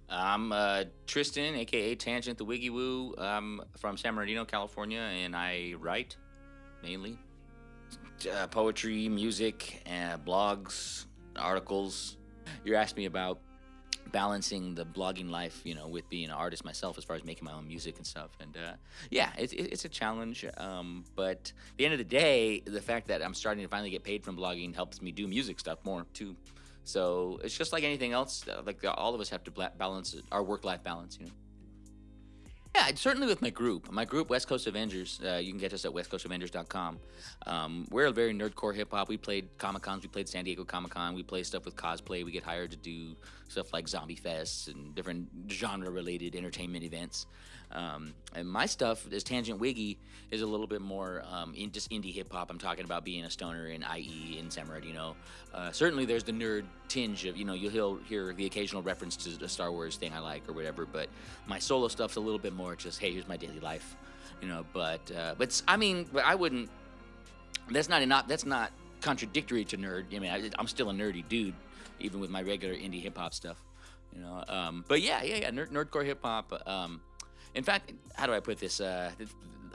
I'm Tristan, aka Tanjint the Wiggy Woo. I'm from San Bernardino, California, and I write mainly poetry, music, blogs, articles. You're asking me about balancing the blogging life, with being an artist myself, as far as making my own music and stuff. And yeah, it's a challenge. But at the end of the day, the fact that I'm starting to finally get paid from blogging helps me do music stuff more too. So it's just like anything else. Like all of us have to balance our work-life balance. Yeah, certainly with my group West Coast Avengers. You can get us at westcoastavengers.com. We're a very nerdcore hip hop. We played Comic Cons. We played San Diego Comic Con. We play stuff with cosplay. We get hired to do stuff like zombie fests and different genre-related entertainment events. And my stuff, as Tanjint Wiggy, is a little bit more in just indie hip hop. I'm talking about being a stoner in IE in San Bernardino. Certainly, there's the nerd tinge of you'll hear the occasional reference to the Star Wars thing I like or whatever. But my solo stuff's a little bit more just, hey, here's my daily life. But I wouldn't. That's not contradictory to nerd. I mean, I'm still a nerdy dude, even with my regular indie hip hop stuff. But yeah, nerdcore hip hop. In fact, how do I put this?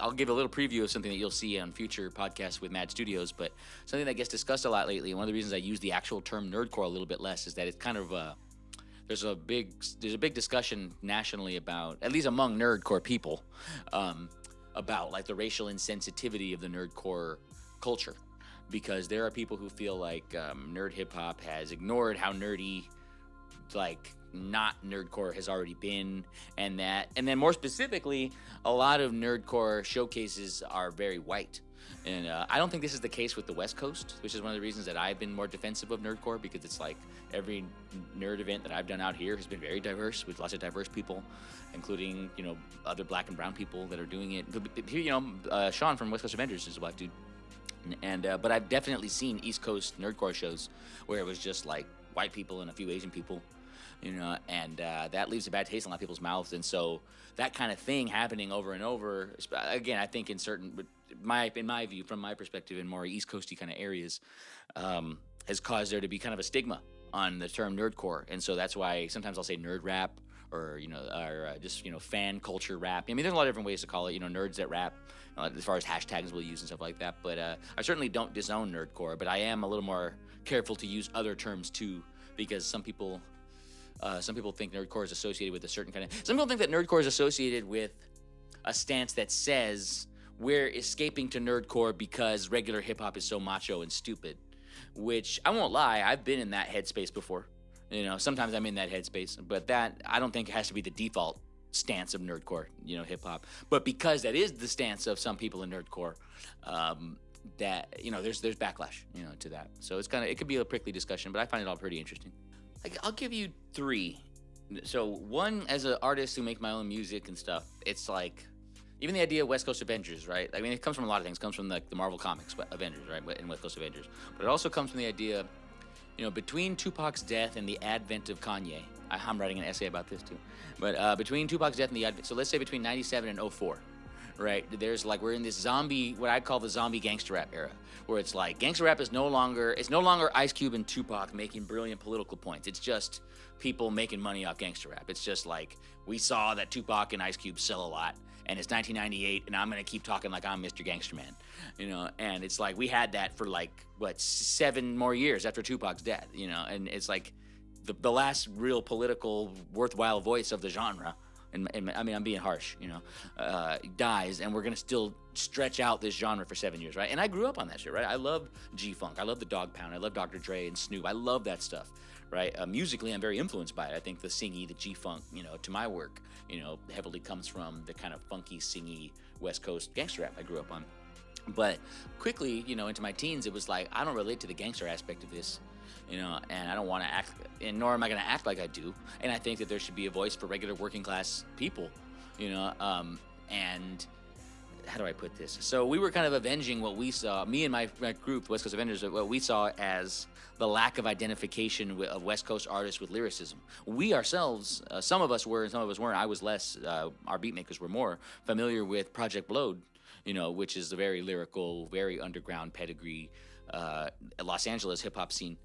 I'll give a little preview of something that you'll see on future podcasts with Mad Studios, but something that gets discussed a lot lately. One of the reasons I use the actual term nerdcore a little bit less is that it's kind of there's a big discussion nationally about, at least among nerdcore people, about like the racial insensitivity of the nerdcore culture, because there are people who feel like nerd hip hop has ignored how nerdy, like, not nerdcore has already been, and then more specifically, a lot of nerdcore showcases are very white. And I don't think this is the case with the West Coast, which is one of the reasons that I've been more defensive of nerdcore, because it's like every nerd event that I've done out here has been very diverse, with lots of diverse people, including other black and brown people that are doing it. Sean from West Coast Avengers is a black dude, and but I've definitely seen East Coast nerdcore shows where it was just like white people and a few Asian people, and that leaves a bad taste in a lot of people's mouths. And so that kind of thing happening over and over, again, I think in my view, from my perspective, in more East Coasty kind of areas, has caused there to be kind of a stigma on the term nerdcore. And so that's why sometimes I'll say nerd rap, or just fan culture rap. I mean, there's a lot of different ways to call it. Nerds that rap, as far as hashtags we'll use and stuff like that. But I certainly don't disown nerdcore, but I am a little more careful to use other terms too, because some people think nerdcore is associated with a certain kind of. Some people think that nerdcore is associated with a stance that says we're escaping to nerdcore because regular hip hop is so macho and stupid. Which, I won't lie, I've been in that headspace before. Sometimes I'm in that headspace, but that, I don't think, has to be the default stance of nerdcore, hip hop. But because that is the stance of some people in nerdcore, that there's backlash, to that. So it could be a prickly discussion, but I find it all pretty interesting. I'll give you three. So one, as an artist who make my own music and stuff, it's like, even the idea of West Coast Avengers, right? I mean, it comes from a lot of things. It comes from the Marvel Comics Avengers, right? And West Coast Avengers. But it also comes from the idea, between Tupac's death and the advent of Kanye. I'm writing an essay about this too. But between Tupac's death and the advent, so let's say between 97 and 04, right? There's like, we're in this zombie, what I call the zombie gangster rap era, where it's like gangster rap is no longer Ice Cube and Tupac making brilliant political points. It's just people making money off gangster rap. It's just like, we saw that Tupac and Ice Cube sell a lot, and it's 1998, and I'm gonna keep talking like I'm Mr. Gangster Man, and it's like, we had that for like, 7 more years after Tupac's death, and it's like the last real political worthwhile voice of the genre, and I mean, I'm being harsh, dies, and we're gonna still stretch out this genre for 7 years, right? And I grew up on that shit, right? I love G-Funk, I love the Dog Pound, I love Dr. Dre and Snoop, I love that stuff, right? Musically, I'm very influenced by it. I think the singy, the G-Funk, to my work, heavily comes from the kind of funky, singy West Coast gangster rap I grew up on. But quickly, into my teens, it was like, I don't relate to the gangster aspect of this, and I don't want to act, and nor am I going to act like I do. And I think that there should be a voice for regular working class people, and how do I put this? So we were kind of avenging what we saw, me and my group, West Coast Avengers, what we saw as the lack of identification of West Coast artists with lyricism. We ourselves, some of us were and some of us weren't. I was less, our beat makers were more familiar with Project Blowed, which is a very lyrical, very underground pedigree, Los Angeles hip hop scene.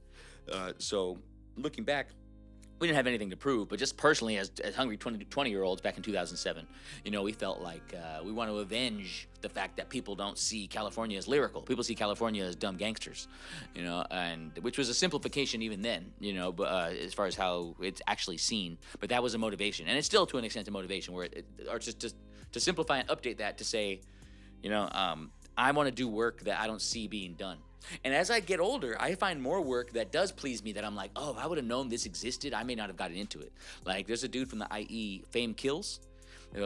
So looking back, we didn't have anything to prove, but just personally as hungry 20-year-olds back in 2007, we felt like we want to avenge the fact that people don't see California as lyrical. People see California as dumb gangsters, and which was a simplification even then, but as far as how it's actually seen. But that was a motivation, and it's still to an extent a motivation where or just to simplify and update that to say, I want to do work that I don't see being done. And as I get older, I find more work that does please me that I'm like, oh, if I would have known this existed, I may not have gotten into it. Like, there's a dude from the IE, Fame Kills,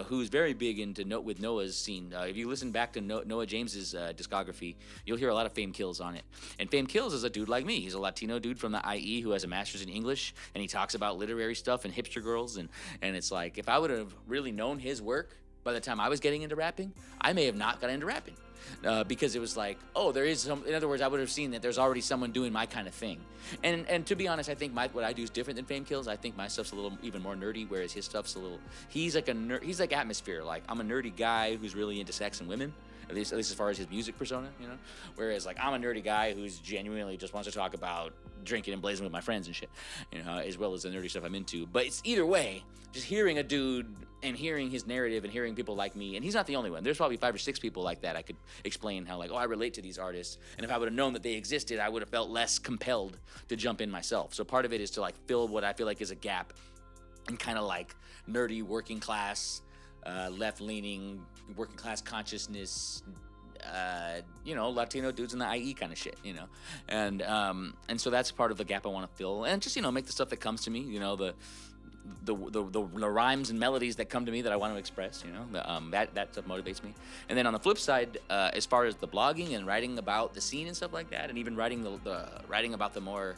who's very big into with Noah's scene. If you listen back to Noah James's discography, you'll hear a lot of Fame Kills on it. And Fame Kills is a dude like me. He's a Latino dude from the IE who has a master's in English, and he talks about literary stuff and hipster girls. And it's like, if I would have really known his work by the time I was getting into rapping, I may have not got into rapping. Because it was like, oh, there is some. In other words, I would have seen that there's already someone doing my kind of thing. And to be honest, I think what I do is different than Fame Kills. I think my stuff's a little even more nerdy, whereas his stuff's a little. He's like he's like Atmosphere. Like, I'm a nerdy guy who's really into sex and women. At least as far as his music persona, Whereas, like, I'm a nerdy guy who's genuinely just wants to talk about drinking and blazing with my friends and shit, as well as the nerdy stuff I'm into. But it's either way, just hearing a dude and hearing his narrative and hearing people like me, and he's not the only one. There's probably 5 or 6 people like that I could explain how, like, oh, I relate to these artists. And if I would have known that they existed, I would have felt less compelled to jump in myself. So part of it is to, like, fill what I feel like is a gap in kind of, like, nerdy working class, left-leaning working class consciousness, Latino dudes in the IE kind of shit, and so that's part of the gap I want to fill, and just make the stuff that comes to me, the rhymes and melodies that come to me that I want to express, that stuff motivates me. And then on the flip side, as far as the blogging and writing about the scene and stuff like that, and even writing writing about the more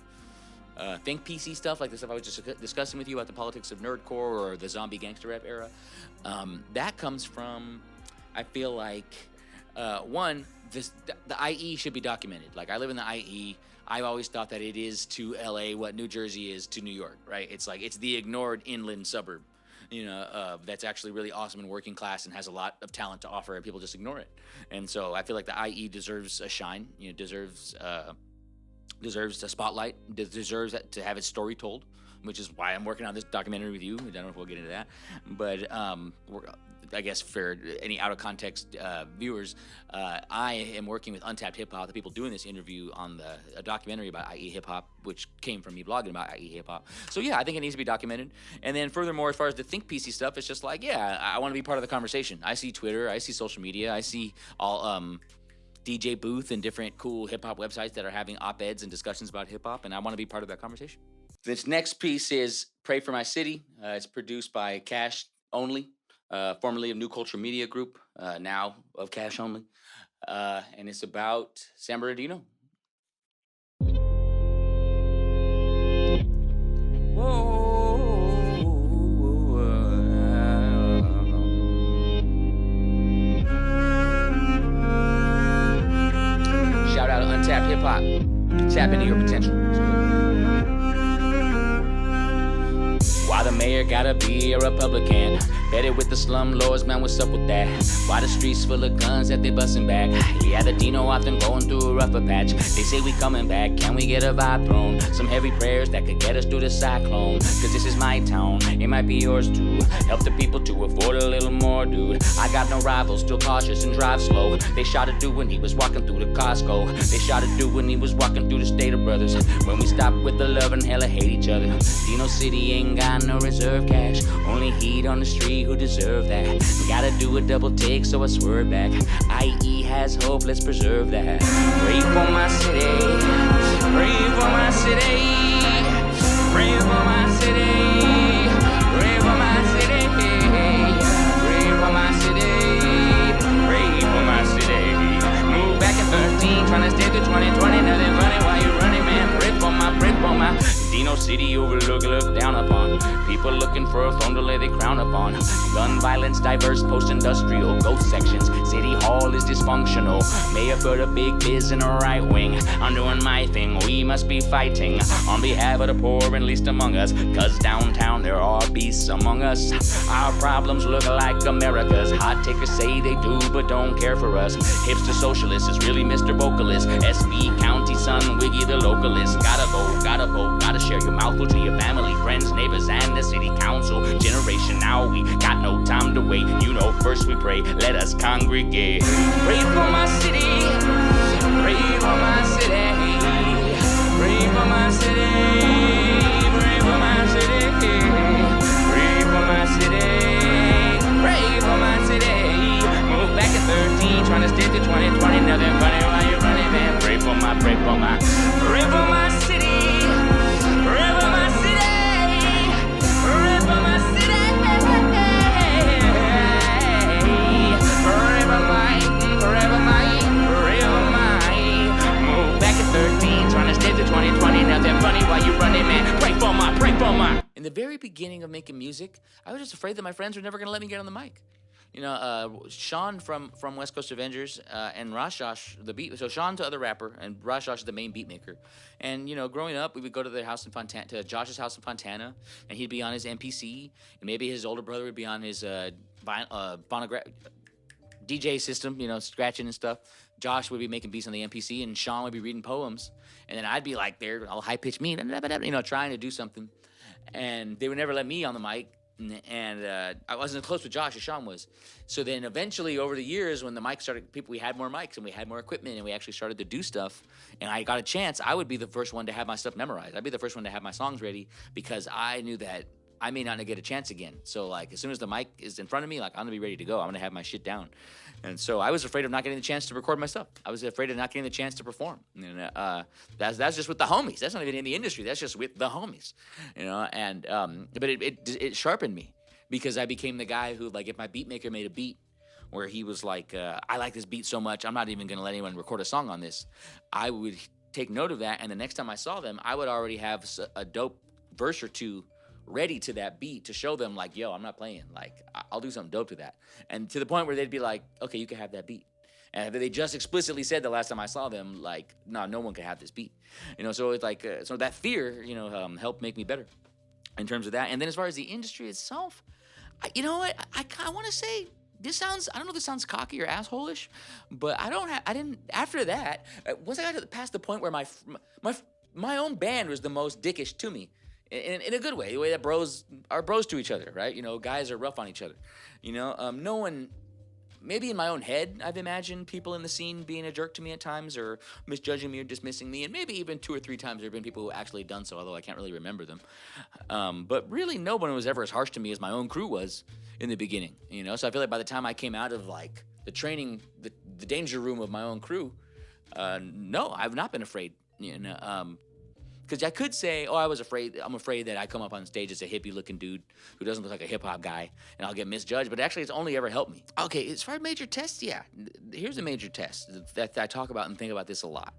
think PC stuff, like the stuff I was just discussing with you about the politics of nerdcore or the zombie gangster rap era, that comes from, I feel like, one, the IE should be documented. Like, I live in the IE. I've always thought that it is to LA what New Jersey is to New York, right? It's like, it's the ignored inland suburb, that's actually really awesome and working class and has a lot of talent to offer, and people just ignore it. And so I feel like the IE deserves a shine, deserves a spotlight, deserves to have its story told, which is why I'm working on this documentary with you. I don't know if we'll get into that, but I guess for any out of context viewers, I am working with Untapped Hip Hop, the people doing this interview, on a documentary about IE hip hop, which came from me blogging about IE hip hop. So yeah, I think it needs to be documented. And then furthermore, as far as the think PC stuff, it's just like, yeah, I want to be part of the conversation. I see Twitter, I see social media, I see all DJ Booth and different cool hip hop websites that are having op-eds and discussions about hip hop, and I want to be part of that conversation. This next piece is Pray for My City. It's produced by Cash Only, formerly of New Culture Media Group, now of Cash Only. And it's about San Bernardino. Shout out to Untapped Hip Hop. Tap into your potential. Why the mayor gotta be a Republican? Better with the slum lords, man, what's up with that? Why the streets full of guns that they bustin' back? Yeah, the Dino often going through a rougher patch. They say we coming back, can we get a vibe thrown? Some heavy prayers that could get us through the cyclone. Cause this is my town, it might be yours too. Help the people to afford a little more, dude. I got no rivals, still cautious and drive slow. They shot a dude when he was walking through the Costco. They shot a dude when he was walking through the Stater Brothers. When we stop with the love and hella hate each other. Dino City ain't got no reserve cash, only heat on the street who deserve that. Gotta do a double take, so I swerve back. IE has hope, let's preserve that. Pray for my city, pray for my city, pray for my city, pray for my city, pray for my city, pray for my city. Move back at 13, trying to stay to 2020, nothing running while you running, man. Pray for my Dino City overlooked, looked down upon. People looking for a throne to lay their crown upon. Gun violence, diverse, post-industrial, ghost sections. City Hall is dysfunctional. Mayor put a big biz in a right wing. I'm doing my thing, we must be fighting on behalf of the poor and least among us. Cause downtown there are beasts among us. Our problems look like America's. Hot takers say they do, but don't care for us. Hipster socialist is really Mr. Vocalist. SB County son, Wiggy the localist. Gotta go, gotta vote, gotta share your mouthful to your family, friends, neighbors, and the city council. Generation now, we got no time to wait. You know, first we pray, let us congregate. Pray for my city, pray for my city, pray for my city, pray for my city, pray for my city, pray for my city. Move back at 13, trying to stick to 2020, nothing funny while you're running, man. Pray for my city, pray for my city, pray for my city, pray for my city, forever my. Move back at 13, trying to stick to 2020, nothing funny while you're running, man. Pray for my. In the very beginning of making music, I was just afraid that my friends were never gonna let me get on the mic. You know, Sean from West Coast Avengers and Rashash, the beat. So Sean's the other rapper, and Rashash is the main beat maker. And you know, growing up, we would go to their house in Fontana, to Josh's house in Fontana, and he'd be on his MPC, and maybe his older brother would be on his phonograph DJ system, you know, scratching and stuff. Josh would be making beats on the MPC, and Sean would be reading poems, and then I'd be like there, all high pitched me, you know, trying to do something, and they would never let me on the mic. And I wasn't as close with Josh as Sean was. So then eventually over the years when the mic started, we had more mics and we had more equipment and we actually started to do stuff and I got a chance, I would be the first one to have my stuff memorized. I'd be the first one to have my songs ready because I knew that I may not get a chance again. So like as soon as the mic is in front of me, like I'm gonna be ready to go. I'm gonna have my shit down. And so I was afraid of not getting the chance to record my stuff. I was afraid of not getting the chance to perform. And that's just with the homies. That's not even in the industry. That's just with the homies, you know. And but it sharpened me because I became the guy who, like, if my beat maker made a beat where he was like, I like this beat so much, I'm not even gonna let anyone record a song on this. I would take note of that, and the next time I saw them, I would already have a dope verse or two ready to that beat to show them, like, yo, I'm not playing. Like, I'll do something dope to that. And to the point where they'd be like, okay, you can have that beat. And they just explicitly said the last time I saw them, like, no one can have this beat. You know, so it's like, so that fear, you know, helped make me better in terms of that. And then as far as the industry itself, you know what? I want to say, this sounds, I don't know if this sounds cocky or asshole-ish, but after that, once I got past the point where my own band was the most dickish to me, in a good way, the way that bros are bros to each other, right? You know, guys are rough on each other. You know, no one, maybe in my own head, I've imagined people in the scene being a jerk to me at times or misjudging me or dismissing me, and maybe even 2 or 3 times there have been people who actually done so, although I can't really remember them. But really, no one was ever as harsh to me as my own crew was in the beginning, you know? So I feel like by the time I came out of, like, the training, the danger room of my own crew, no, I've not been afraid, you know? Because I could say, I'm afraid that I come up on stage as a hippie-looking dude who doesn't look like a hip-hop guy, and I'll get misjudged, but actually it's only ever helped me. Okay, as far as major tests, yeah. Here's a major test that I talk about and think about this a lot.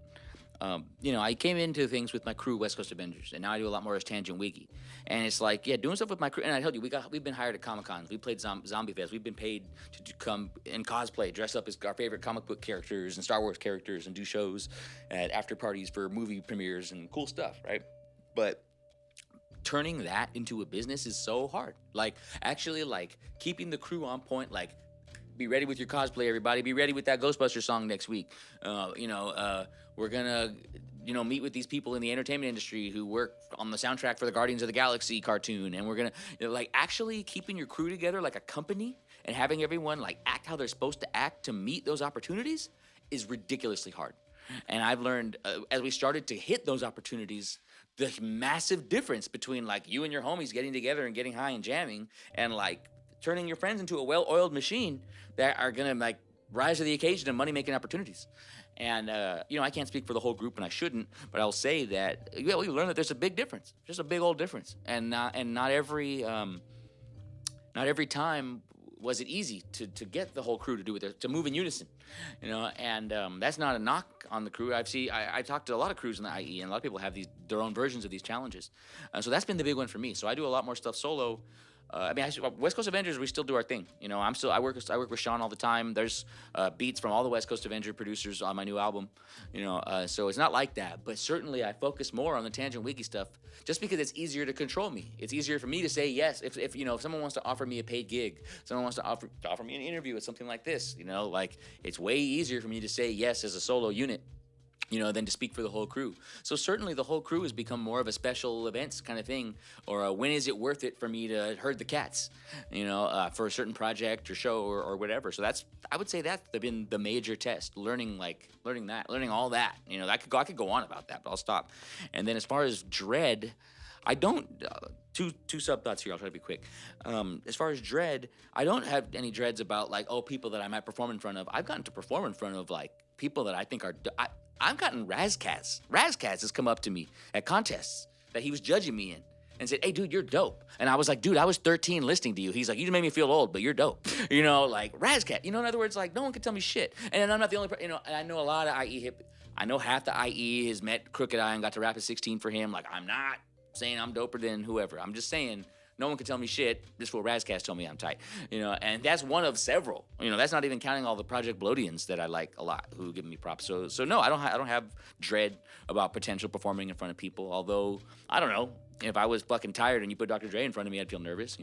You know, I came into things with my crew, West Coast Avengers, and now I do a lot more as Tanjint Wiggy. And it's like, yeah, doing stuff with my crew. And I told you, we've been hired at Comic-Cons. We played Zombie Fest. We've been paid to come and cosplay, dress up as our favorite comic book characters and Star Wars characters and do shows at after parties for movie premieres and cool stuff, right? But turning that into a business is so hard. Like, actually, like, keeping the crew on point, like, be ready with your cosplay, everybody. Be ready with that Ghostbusters song next week. We're gonna, meet with these people in the entertainment industry who work on the soundtrack for the Guardians of the Galaxy cartoon, and we're gonna, actually keeping your crew together like a company and having everyone, like, act how they're supposed to act to meet those opportunities is ridiculously hard. And I've learned, as we started to hit those opportunities, the massive difference between, like, you and your homies getting together and getting high and jamming and, like, turning your friends into a well-oiled machine that are gonna, like, rise to the occasion of money-making opportunities. And, I can't speak for the whole group, and I shouldn't, but I'll say that, we learned that there's a big difference, just a big old difference. And not every time was it easy to get the whole crew to do it, to move in unison, and that's not a knock on the crew. I talked to a lot of crews in the IE, and a lot of people have their own versions of these challenges. So that's been the big one for me. So I do a lot more stuff solo. West Coast Avengers, we still do our thing. I work with Sean all the time. There's beats from all the West Coast Avenger producers on my new album. So it's not like that. But certainly I focus more on the Tanjint Wiggy stuff just because it's easier to control me. It's easier for me to say yes. If someone wants to offer me a paid gig, someone wants to offer me an interview with something like this, it's way easier for me to say yes as a solo unit than to speak for the whole crew. So certainly the whole crew has become more of a special events kind of thing, or a when is it worth it for me to herd the cats, for a certain project or show or whatever. So I would say that's been the major test, learning all that. I could go on about that, but I'll stop. And then as far as dread, I don't. Two sub thoughts here. I'll try to be quick. As far as dread, I don't have any dreads about like people that I might perform in front of. I've gotten to perform in front of like people that I think are. I've gotten Razkaz. Razkaz has come up to me at contests that he was judging me in and said, "Hey, dude, you're dope." And I was like, "Dude, I was 13 listening to you." He's like, "You just made me feel old, but you're dope." Like Razkaz. In other words, like no one can tell me shit. And I'm not the only. And I know a lot of IE hip. I know half the IE has met Crooked I and got to rap at 16 for him. Like I'm not saying I'm doper than whoever. I'm just saying no one can tell me shit. This fool Razkaz told me I'm tight. And that's one of several. That's not even counting all the Project Blodians that I like a lot who give me props. So no, I don't have dread about potential performing in front of people. Although I don't know. If I was fucking tired and you put Dr. Dre in front of me, I'd feel nervous,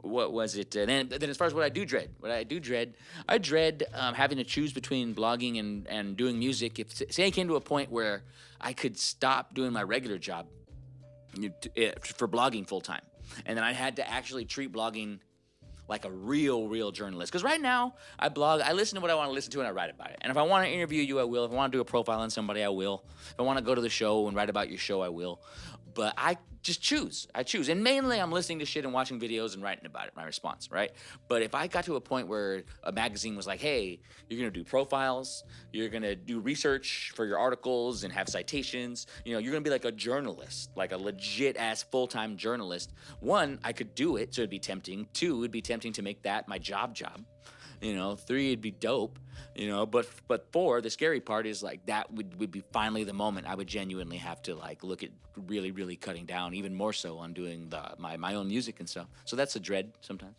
What was it? Then as far as what I do dread, I dread having to choose between blogging and doing music. If say I came to a point where I could stop doing my regular job for blogging full time, and then I had to actually treat blogging like a real journalist. Because right now, I blog, I listen to what I want to listen to, and I write about it. And if I want to interview you, I will. If I want to do a profile on somebody, I will. If I want to go to the show and write about your show, I will. But I just choose. I choose. And mainly I'm listening to shit and watching videos and writing about it, my response, right? But if I got to a point where a magazine was like, hey, you're going to do profiles, you're going to do research for your articles and have citations, you're going to be like a journalist, like a legit-ass full-time journalist. One, I could do it, so it'd be tempting. Two, it'd be tempting to make that my job. Three, it'd be dope. But four, the scary part is like that would be finally the moment I would genuinely have to like look at really cutting down even more so on doing my own music and stuff. So that's a dread sometimes.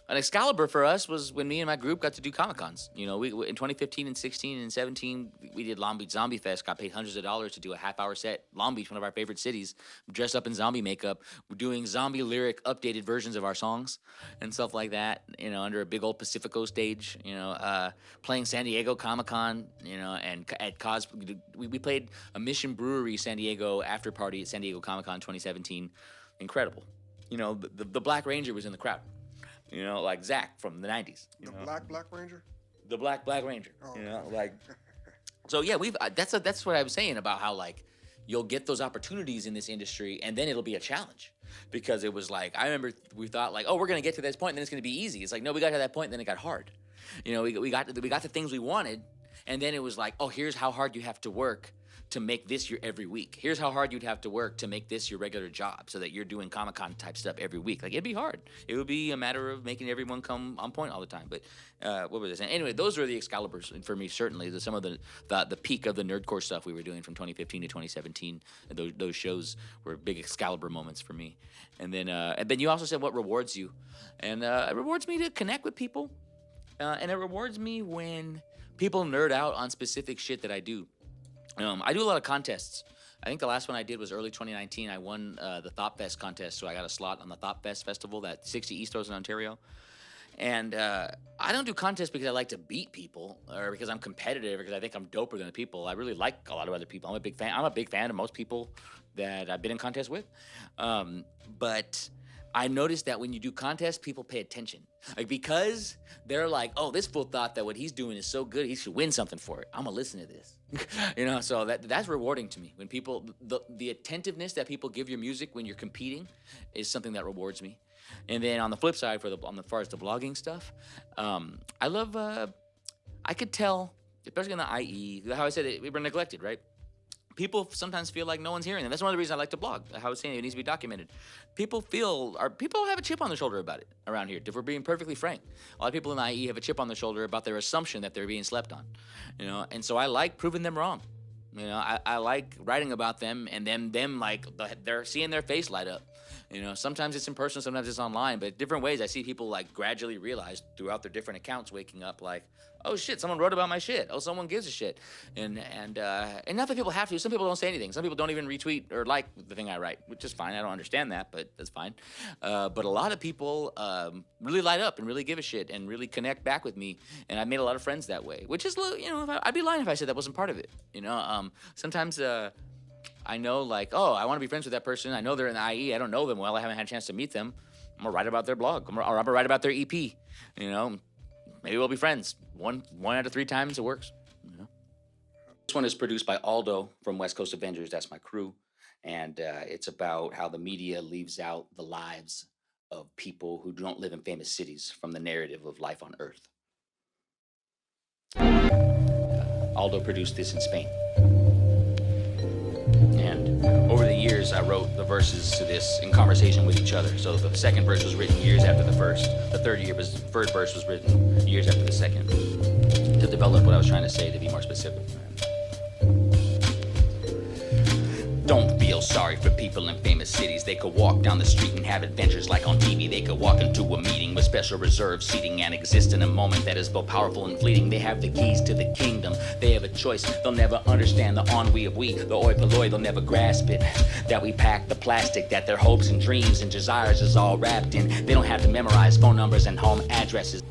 An Excalibur for us was when me and my group got to do Comic-Cons. We in 2015 and 16 and 17, we did Long Beach Zombie Fest, got paid hundreds of dollars to do a half-hour set. Long Beach, one of our favorite cities, dressed up in zombie makeup, doing zombie lyric updated versions of our songs and stuff like that, under a big old Pacifico stage, playing San Diego Comic-Con, and at we played a Mission Brewery San Diego after party at San Diego Comic-Con 2017. Incredible. The Black Ranger was in the crowd. Like Zach from the 90s. The Black Ranger? The Black Ranger. Oh. So yeah, that's what I was saying about how like you'll get those opportunities in this industry and then it'll be a challenge. Because it was like, I remember we thought like, oh, we're going to get to this point and then it's going to be easy. It's like, no, we got to that point and then it got hard. We got the things we wanted and then it was like, oh, here's how hard you have to work to make this your every week. Here's how hard you'd have to work to make this your regular job so that you're doing Comic-Con type stuff every week. Like, it'd be hard. It would be a matter of making everyone come on point all the time. But what was I saying? Anyway, those are the Excaliburs for me, certainly. Some of the peak of the nerdcore stuff we were doing from 2015 to 2017. Those shows were big Excalibur moments for me. And then you also said what rewards you. And it rewards me to connect with people. And it rewards me when people nerd out on specific shit that I do. I do a lot of contests. I think the last one I did was early 2019. I won the Thought Fest contest, so I got a slot on the Thought Fest festival, that 60 East Coast in Ontario. And I don't do contests because I like to beat people or because I'm competitive or because I think I'm doper than the people. I really like a lot of other people. I'm a big fan of most people that I've been in contests with. But I noticed that when you do contests, people pay attention. Like, because they're like, oh, this fool thought that what he's doing is so good, he should win something for it. I'm going to listen to this. So that's rewarding to me. When people, the attentiveness that people give your music when you're competing is something that rewards me. And then on the flip side, as far as the blogging stuff, I love, I could tell, especially in the IE, how I said it, we were neglected, right? People sometimes feel like no one's hearing them. That's one of the reasons I like to blog. How I was saying, it needs to be documented. People have a chip on their shoulder about it around here, if we're being perfectly frank. A lot of people in the IE have a chip on their shoulder about their assumption that they're being slept on. And so I like proving them wrong. I like writing about them and them like they're seeing their face light up. You know, sometimes it's in person, sometimes it's online, but different ways. I see people like gradually realize throughout their different accounts waking up like, oh shit, someone wrote about my shit. Oh, someone gives a shit. And not that people have to. Some people don't say anything. Some people don't even retweet or like the thing I write, which is fine. I don't understand that, but that's fine. But a lot of people really light up and really give a shit and really connect back with me. And I've made a lot of friends that way, which is, you know, I'd be lying if I said that wasn't part of it. You know, sometimes I know, like, oh, I want to be friends with that person. I know they're in the IE. I don't know them well. I haven't had a chance to meet them. I'm gonna write about their blog. I'm gonna write about their EP. You know, maybe we'll be friends. One out of 3 times it works. You know. This one is produced by Aldo from West Coast Avengers. That's my crew, and it's about how the media leaves out the lives of people who don't live in famous cities from the narrative of life on Earth. Aldo produced this in Spain. And over the years, I wrote the verses to this in conversation with each other. So the second verse was written years after the first. The third verse was written years after the second, to develop what I was trying to say, to be more specific. Don't feel sorry for people in famous cities. They could walk down the street and have adventures like on TV. They could walk into a meeting with special reserved seating and exist in a moment that is both powerful and fleeting. They have the keys to the kingdom. They have a choice. They'll never understand the ennui of we. The oi polloi, they'll never grasp it. That we pack the plastic, that their hopes and dreams and desires is all wrapped in. They don't have to memorize phone numbers and home addresses.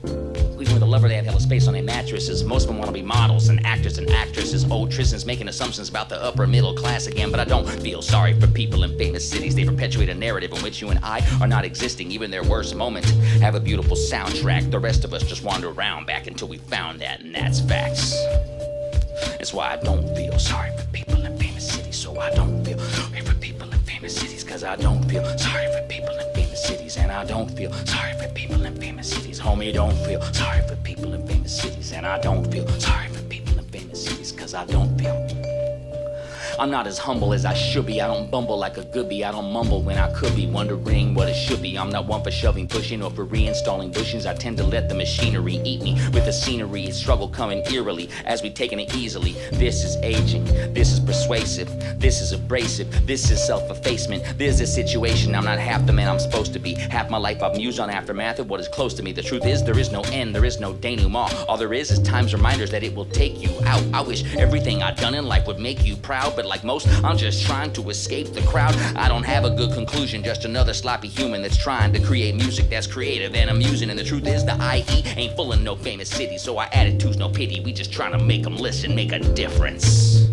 Even with a lover, they have hella space on their mattresses. Most of them want to be models and actors and actresses. Old Tristans making assumptions about the upper middle class again. But I don't feel sorry for people in famous cities. They perpetuate a narrative in which you and I are not existing. Even their worst moments have a beautiful soundtrack. The rest of us just wander around back until we found that, and that's facts. That's why I don't feel sorry for people in famous cities. So I don't feel sorry for people in famous cities. Cause I don't feel sorry for people in famous cities. And I don't feel sorry for people in famous cities. Homie, don't feel sorry for people in famous cities. And I don't feel sorry for people in famous cities. Cause I don't feel. I'm not as humble as I should be. I don't bumble like a goodie. I don't mumble when I could be wondering what it should be. I'm not one for shoving, pushing, or for reinstalling bushings. I tend to let the machinery eat me with the scenery. Struggle coming eerily as we taking it easily. This is aging. This is persuasive. This is abrasive. This is self-effacement. This is a situation. I'm not half the man I'm supposed to be. Half my life I've mused on aftermath of what is close to me. The truth is there is no end. There is no denouement. All there is time's reminders that it will take you out. I wish everything I've done in life would make you proud, but like most, I'm just trying to escape the crowd. I don't have a good conclusion, just another sloppy human that's trying to create music that's creative and amusing. And the truth is the IE ain't full of no famous cities, so our attitude's no pity. We just trying to make them listen, make a difference.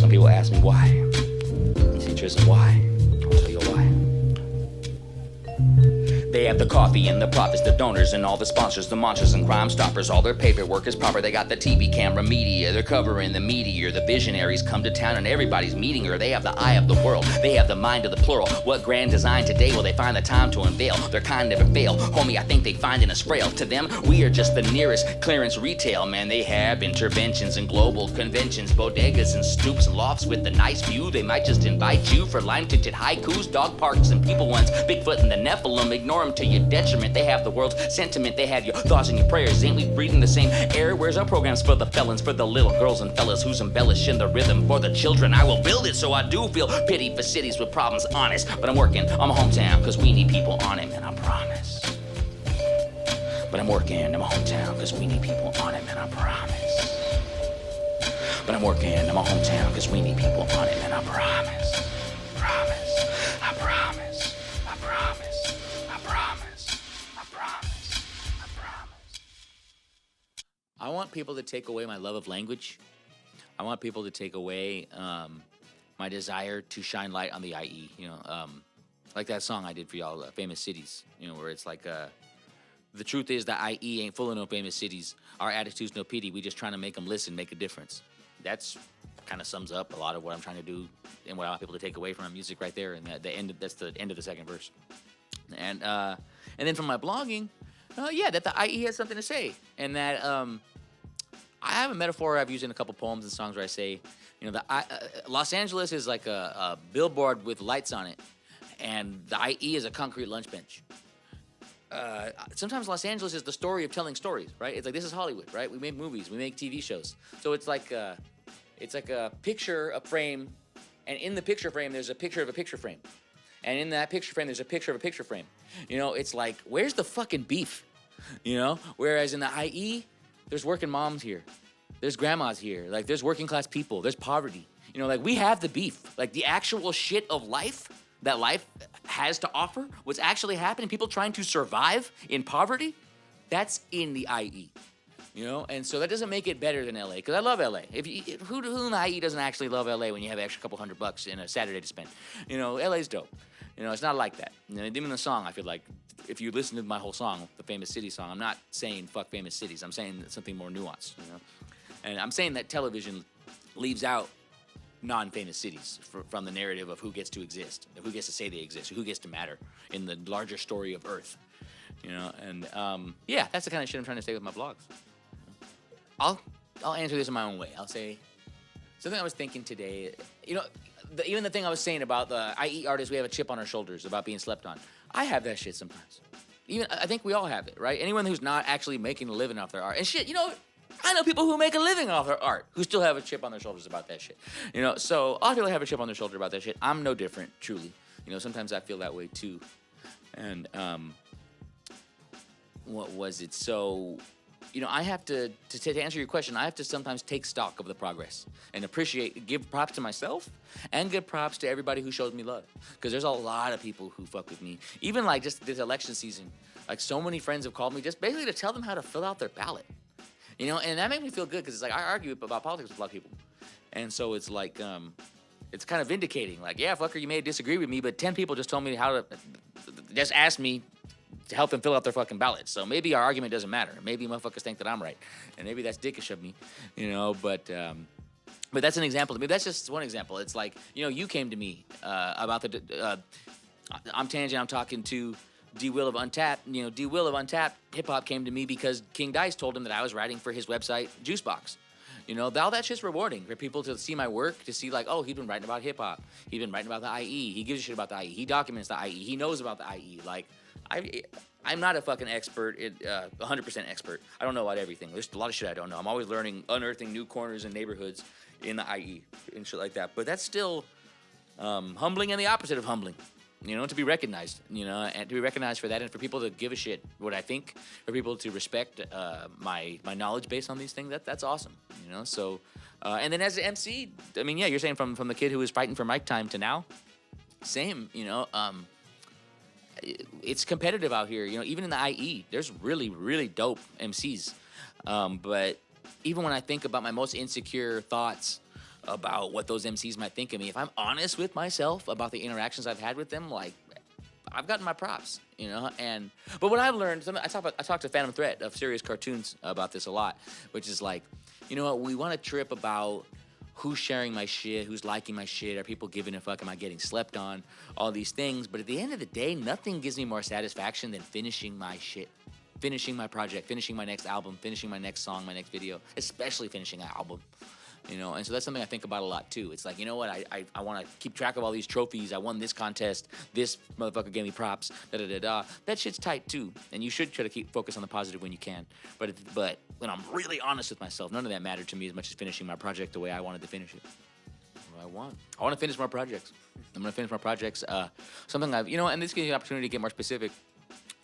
Some people ask me why. You see, Tristan, why? I'll tell you why. They have the coffee and the profits, the donors and all the sponsors, the monsters and crime stoppers. All their paperwork is proper. They got the TV camera media. They're covering the meteor. The visionaries come to town and everybody's meeting her. They have the eye of the world. They have the mind of the plural. What grand design today will they find the time to unveil? Their kind never fail. Homie, I think they find in us frail. To them, we are just the nearest clearance retail. Man, they have interventions and global conventions, bodegas and stoops and lofts with the nice view. They might just invite you for lime-tinted haikus, dog parks and people ones. Bigfoot and the Nephilim, ignore them to your detriment. They have the world's sentiment. They have your thoughts and your prayers. Ain't we breathing the same air? Where's our programs for the felons, for the little girls and fellas who's embellishing the rhythm for the children? I will build it, so I do feel pity for cities with problems, honest. But I'm working on my hometown, cause we need people on it, man, I promise. But I'm working in my hometown, cause we need people on it, man, I promise. But I'm working in my hometown, cause we need people on it, man, I promise. Promise, I promise, I promise, I promise, I promise, I promise. I want people to take away my love of language. I want people to take away my desire to shine light on the IE, you know, like that song I did for y'all, Famous Cities, you know, where it's like, the truth is the IE ain't full of no famous cities. Our attitude's no pity. We just trying to make them listen, make a difference. That's kind of sums up a lot of what I'm trying to do and what I want people to take away from my music right there. And that's the end of the second verse. And then from my blogging, that the IE has something to say, and that I have a metaphor I've used in a couple poems and songs where I say, you know, Los Angeles is like a billboard with lights on it, and the IE is a concrete lunch bench. Sometimes Los Angeles is the story of telling stories, right? It's like, this is Hollywood, right? We make movies, we make TV shows. So it's like a picture, a frame, and in the picture frame, there's a picture of a picture frame. And in that picture frame, there's a picture of a picture frame. You know, it's like, where's the fucking beef? You know? Whereas in the IE, there's working moms here. There's grandmas here. Like, there's working class people. There's poverty. You know, like, we have the beef. Like, the actual shit of life that life has to offer, what's actually happening, people trying to survive in poverty, that's in the IE. You know, and so that doesn't make it better than LA, because I love LA. Who in the IE doesn't actually love LA when you have an extra couple $100 in a Saturday to spend? You know, LA's dope. You know, it's not like that. You know, even the song, I feel like, if you listen to my whole song, the Famous City song, I'm not saying fuck famous cities. I'm saying something more nuanced, you know. And I'm saying that television leaves out non-famous cities from the narrative of who gets to exist, who gets to say they exist, who gets to matter in the larger story of Earth. You know, and yeah, that's the kind of shit I'm trying to say with my vlogs. I'll answer this in my own way. I'll say something I was thinking today. You know, even the thing I was saying about the IE artists, we have a chip on our shoulders about being slept on. I have that shit sometimes. I think we all have it, right? Anyone who's not actually making a living off their art. And shit, you know, I know people who make a living off their art who still have a chip on their shoulders about that shit. You know, so a lot of people have a chip on their shoulder about that shit. I'm no different, truly. You know, sometimes I feel that way too. And what was it? So, you know, I have to answer your question, I have to sometimes take stock of the progress and give props to myself and give props to everybody who shows me love. Because there's a lot of people who fuck with me. Even like just this election season, like so many friends have called me just basically to tell them how to fill out their ballot. You know, and that made me feel good because it's like I argue about politics with a lot of people. And so it's like, it's kind of vindicating. Like, yeah, fucker, you may disagree with me, but 10 people just told me how to, just ask me to help them fill out their fucking ballots. So maybe our argument doesn't matter. Maybe motherfuckers think that I'm right. And maybe that's dickish of me, you know, but that's an example. Maybe that's just one example. It's like, you know, you came to me about I'm Tanjint, I'm talking to D. Will of Untapped. You know, D. Will of Untapped Hip Hop came to me because King Dice told him that I was writing for his website, Juicebox. You know, all that shit's rewarding for people to see my work, to see like, oh, he's been writing about hip hop. He's been writing about the IE. He gives a shit about the IE. He documents the IE. He knows about the IE. Like, I'm not a fucking expert, 100% expert. I don't know about everything. There's a lot of shit I don't know. I'm always learning, unearthing new corners and neighborhoods in the IE and shit like that. But that's still humbling and the opposite of humbling. You know, to be recognized, you know, and to be recognized for that, and for people to give a shit what I think, for people to respect my knowledge base on these things, that's awesome, you know. So, and then as an MC, I mean, yeah, you're saying from the kid who was fighting for mic time to now, same, you know. It's competitive out here, you know. Even in the IE, there's really, really dope MCs, but even when I think about my most insecure thoughts about what those MCs might think of me, if I'm honest with myself about the interactions I've had with them, like, I've gotten my props, you know. But what I've learned, I talk to Phantom Threat of Serious Cartoons about this a lot, which is like, you know what, we want to trip about who's sharing my shit, who's liking my shit, are people giving a fuck, am I getting slept on, all these things. But at the end of the day, nothing gives me more satisfaction than finishing my shit, finishing my project, finishing my next album, finishing my next song, my next video, especially finishing an album. You know, and so that's something I think about a lot too. It's like, you know what, I want to keep track of all these trophies. I won this contest. This motherfucker gave me props. Da-da-da-da. That shit's tight too. And you should try to keep focus on the positive when you can. But when I'm really honest with myself, none of that mattered to me as much as finishing my project the way I wanted to finish it. What I want to finish more projects. I'm going to finish my projects. Something I've, you know, and this gives you an opportunity to get more specific.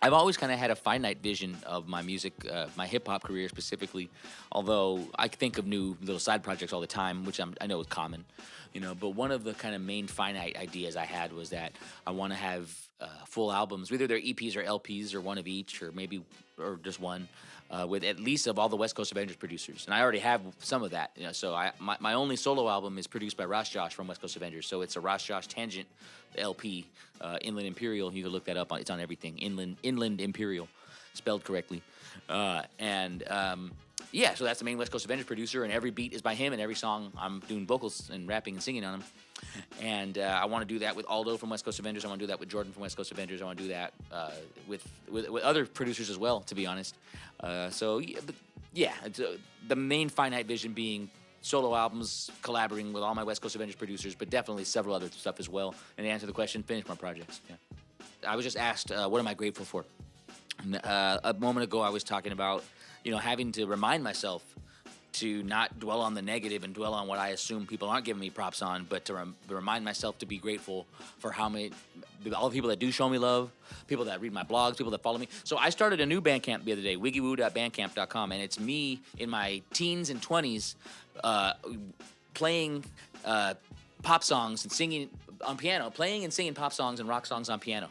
I've always kind of had a finite vision of my music, my hip-hop career specifically, although I think of new little side projects all the time, which I know is common, you know. But one of the kind of main finite ideas I had was that I want to have full albums, whether they're EPs or LPs or one of each, or just one, with at least of all the West Coast Avengers producers. And I already have some of that, you know. So my only solo album is produced by Ross Josh from West Coast Avengers. So it's a Ross Josh Tanjint LP, Inland Imperial. You can look that up. It's on everything. Inland Imperial, spelled correctly. Yeah, so that's the main West Coast Avengers producer, and every beat is by him, and every song I'm doing vocals and rapping and singing on them. And I want to do that with Aldo from West Coast Avengers. I want to do that with Jordan from West Coast Avengers. I want to do that with other producers as well, to be honest. The main finite vision being solo albums, collaborating with all my West Coast Avengers producers, but definitely several other stuff as well. And to answer the question, finish my projects. Yeah. I was just asked, what am I grateful for? And, a moment ago, I was talking about, you know, having to remind myself to not dwell on the negative and dwell on what I assume people aren't giving me props on, but to remind myself to be grateful for all the people that do show me love, people that read my blogs, people that follow me. So I started a new Bandcamp the other day, wiggywoo.bandcamp.com, and it's me in my teens and 20s playing pop songs and singing on piano, playing and singing pop songs and rock songs on piano.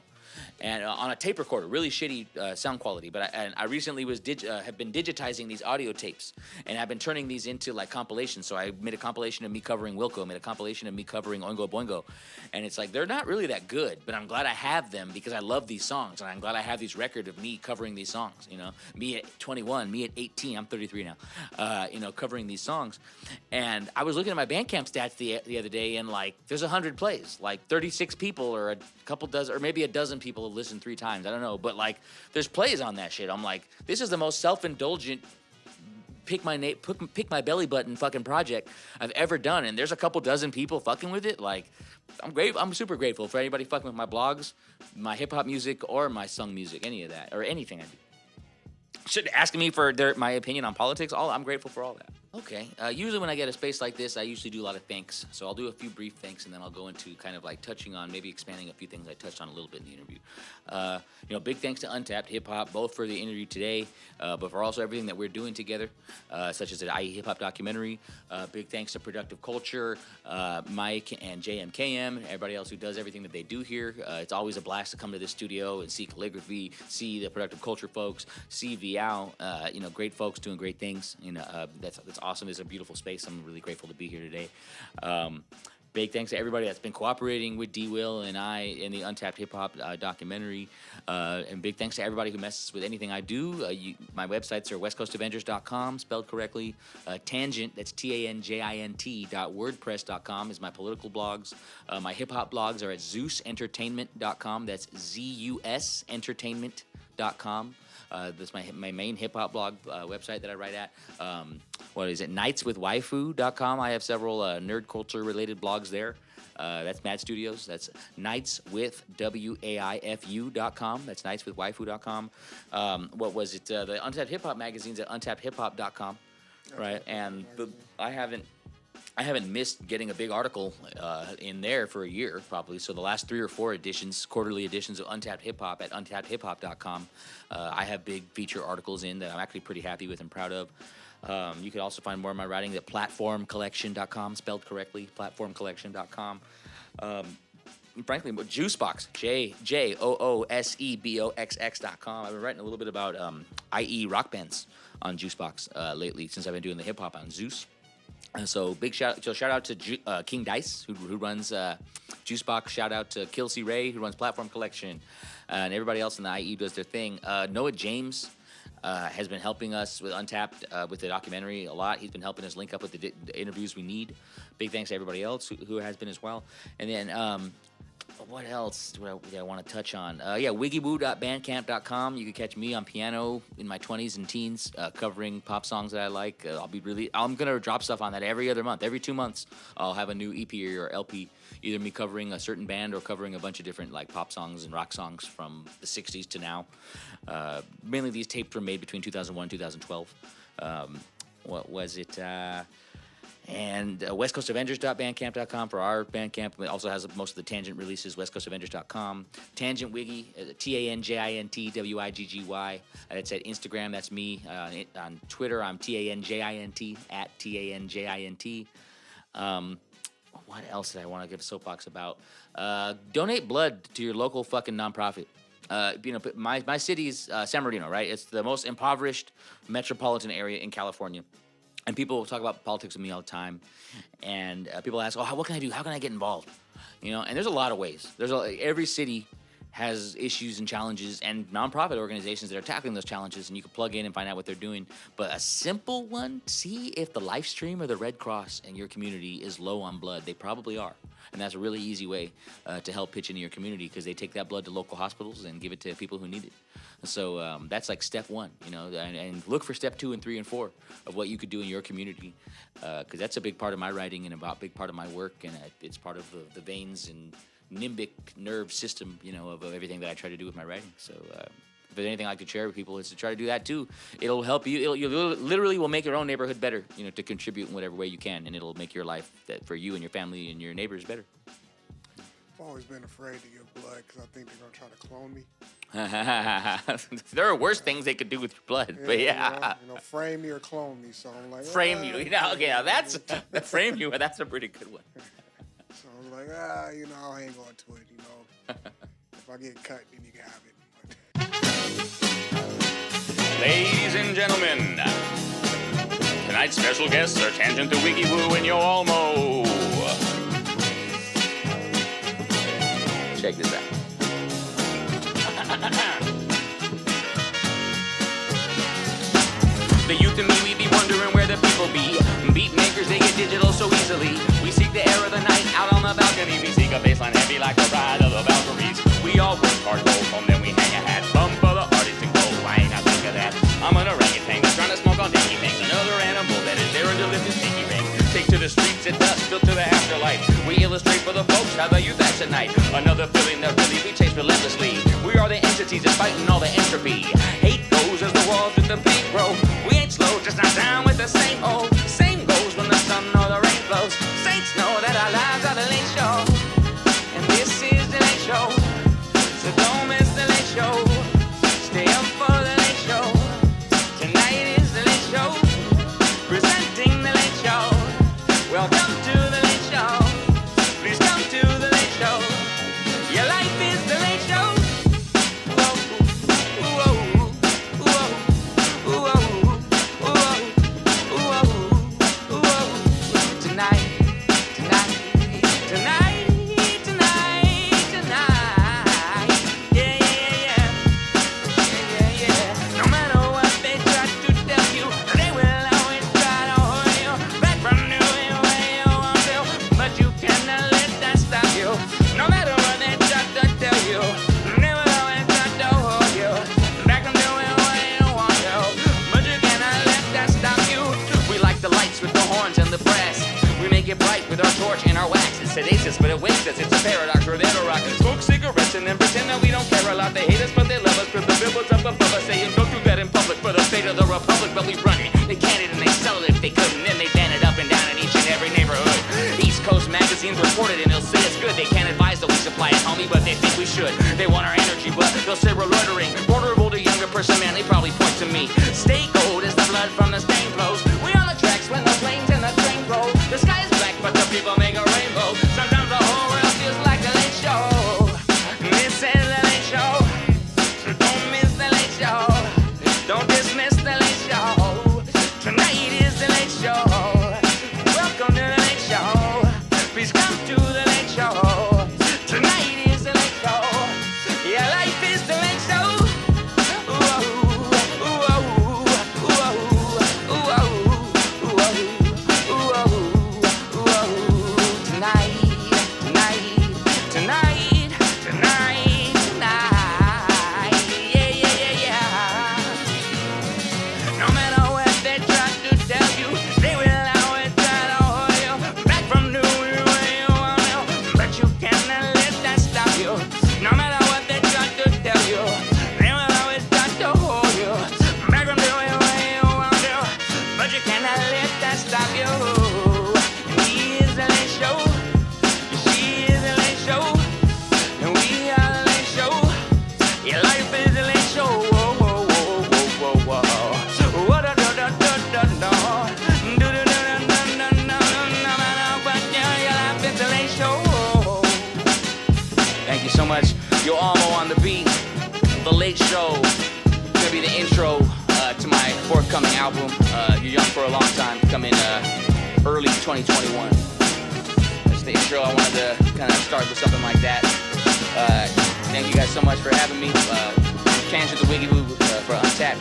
And on a tape recorder, really shitty sound quality. But I recently have been digitizing these audio tapes, and I've been turning these into like compilations. So I made a compilation of me covering Wilco, made a compilation of me covering Oingo Boingo, and it's like they're not really that good, but I'm glad I have them because I love these songs, and I'm glad I have these record of me covering these songs. You know, me at 21, me at 18, I'm 33 now. You know, covering these songs, and I was looking at my Bandcamp stats the other day, and like there's 100 plays, like 36 people or a couple dozen, or maybe a dozen people have listened 3 times. I don't know, but like there's plays on that shit. I'm like, this is the most self-indulgent pick my belly button fucking project I've ever done, and there's a couple dozen people fucking with it. Like, I'm super grateful for anybody fucking with my blogs, my hip hop music, or my sung music, any of that, or anything I do. Should asking me for my opinion on politics. I'm grateful for all that. Okay. Usually when I get a space like this, I usually do a lot of thanks. So I'll do a few brief thanks, and then I'll go into kind of like touching on, maybe expanding a few things I touched on a little bit in the interview. You know, big thanks to Untapped Hip Hop, both for the interview today, but for also everything that we're doing together, such as the IE Hip Hop documentary. Big thanks to Productive Culture, Mike and JMKM, everybody else who does everything that they do here. It's always a blast to come to this studio and see calligraphy, see the Productive Culture folks, see VL, you know, great folks doing great things. You know, that's awesome. It's a beautiful space. I'm really grateful to be here today. Big thanks to everybody that's been cooperating with D. Will and I in the Untapped Hip Hop documentary. And big thanks to everybody who messes with anything I do. My websites are westcoastavengers.com, spelled correctly. Tanjint, that's TANJINT.wordpress.com is my political blogs. My hip hop blogs are at ZeusEntertainment.com. That's ZUS Entertainment.com. That's my main hip-hop blog website that I write at. What is it? Nightswithwaifu.com. I have several nerd culture-related blogs there. That's Mad Studios. That's nightswithwaifu.com. That's nightswithwaifu.com. What was it? The Untapped Hip Hop magazine's at untappedhiphop.com. Right? And I haven't missed getting a big article in there for a year, probably. So the last 3 or 4 editions, quarterly editions of Untapped Hip Hop at untappedhiphop.com, I have big feature articles in that I'm actually pretty happy with and proud of. You can also find more of my writing at platformcollection.com, spelled correctly, platformcollection.com. Frankly, Juicebox, JOOSEBOXX.com. I've been writing a little bit about IE rock bands on Juicebox lately since I've been doing the hip hop on Zeus. So big shout out to King Dice who runs Juicebox. Shout out to Kelsey Ray who runs Platform Collection, and everybody else in the IE does their thing. Noah James has been helping us with Untapped with the documentary a lot. He's been helping us link up with the interviews we need. Big thanks to everybody else who has been as well. And then what else do I want to touch on? Wiggywoo.bandcamp.com. You can catch me on piano in my 20s and teens, covering pop songs that I like. I'm gonna drop stuff on that every other month. Every 2 months, I'll have a new EP or LP, either me covering a certain band or covering a bunch of different like pop songs and rock songs from the 60s to now. Mainly these tapes were made between 2001 and 2012. What was it? And westcoastavengers.bandcamp.com for our Bandcamp. It also has most of the Tangent releases, westcoastavengers.com. Tanjint Wiggy, TANJINTWIGGY. That's at Instagram, that's me. On Twitter, I'm TANJINT, at TANJINT. What else did I want to give a soapbox about? Donate blood to your local fucking nonprofit. My city's San Bernardino, right? It's the most impoverished metropolitan area in California. And people talk about politics with me all the time, and people ask, what can I do? How can I get involved? You know, and there's a lot of ways. Every city has issues and challenges and nonprofit organizations that are tackling those challenges, and you can plug in and find out what they're doing. But a simple one, see if the Life Stream or the Red Cross in your community is low on blood. They probably are. And that's a really easy way to help pitch into your community, because they take that blood to local hospitals and give it to people who need it. So that's like step 1, you know, and look for step 2 and 3 and 4 of what you could do in your community, because that's a big part of my writing and a big part of my work, and it's part of the veins and limbic nerve system, you know, of everything that I try to do with my writing. So if there's anything I could share with people, is to try to do that too. It'll help you. You literally will make your own neighborhood better, to contribute in whatever way you can, and it'll make your life that for you and your family and your neighbors better. I've always been afraid to give blood because I think they're going to try to clone me. There are worse things they could do with your blood, but yeah. Frame me or clone me. So I'm like, frame you. Okay, now that's frame you. That's a pretty good one. So I was like, I'll hang on to it. If I get cut, then you can have it. Ladies and gentlemen, tonight's special guests are Tanjint Wiggy and Yo Almo. Check this out. The youth and me, we be wondering where the people be. Beat makers, they get digital so easily. We seek the air of the night out on the balcony. We seek a baseline heavy like the ride of the Valkyries. We all work hard, go home, then we hang a hat. Bum for the artist and go, I ain't not think of that. I'm an orangutan that's trying to smoke on dinky things. Another animal that is there to live his stinky ring. Take to the streets at dusk, built to the afterlife. We illustrate for the folks how the youth acts at night. Another feeling that really we chase relentlessly. We are the entities that's fighting all the entropy. Hate goes as the walls with the paint grow. We ain't slow, just not down with the same old. Same goes when the sun or the rain flows. Saints know that our lives are the late show, and this is the late show. So don't miss the late show. Stay up for the late show. Tonight is the late show, presenting the late show. Welcome to the late show. Please come to the late show. Your life is the late show. Whoa, whoa, whoa, whoa, whoa, whoa, whoa. Tonight, tonight, tonight, tonight, tonight. Yeah, yeah, yeah, yeah, yeah, yeah. No matter what they try to tell you, they will always try to hold you back from doing what you want to, but you cannot let that stop you. No matter what they try to tell you, they will always try to hold you back from doing what you want to, but you cannot let that stop you. We like the lights with the horns and the brass. We make it bright with our torch and our wax. It sedates us, but it wakes us. It's a paradox. We're there to rock. Smoke cigarettes and then pretend that we don't care a lot. They hate us, but they love us. Put the billboards up above us, saying don't do that in public for the fate of the republic. But we run it. They can it and they sell it if they couldn't. Then they ban it up and down in each and every neighborhood. East Coast magazines report it and they'll say it's good. They can't advise that we supply it, homie, but they think we should. They want our energy, but they'll say we're loitering. Vulnerable to younger person, man, they probably point to me. Stay cold as the blood from the stain flows. We on the tracks when the planes and the trains roll. The sky is black, but the people make a rainbow. Sometimes the whole world feels like a late show. This is the late show, so don't miss the late show. Don't dismiss the late show. Tonight is the late show. Welcome to the late show. Please come to the late show. Tonight is the late show. Your life is the late show. Tonight, tonight, tonight, tonight, tonight. Yeah, yeah, yeah, yeah. No matter what they try to tell you, they will always try to hold you back from doing what you want to, but you cannot let that stop you. No matter what they try to tell you, they will always try to hold you back from doing what you want to, but you cannot let that stop you. And he is the late show. She is the late show. And we are the late show. Your life is the late show. Whoa, whoa, whoa, whoa, whoa, whoa. Whoa, da, da, da, da, da, da. Do, do, da, da, da, da, da, no matter what, yeah, your life is the late show. Thank you so much. Yo Almo on the beat. The Late Show. Gonna be the intro to my forthcoming album. You're Young for a Long Time, coming early 2021. That's the intro. I wanted to kind of start with something like that. Thank you guys so much for having me. Tanjint Wiggy for Untapped.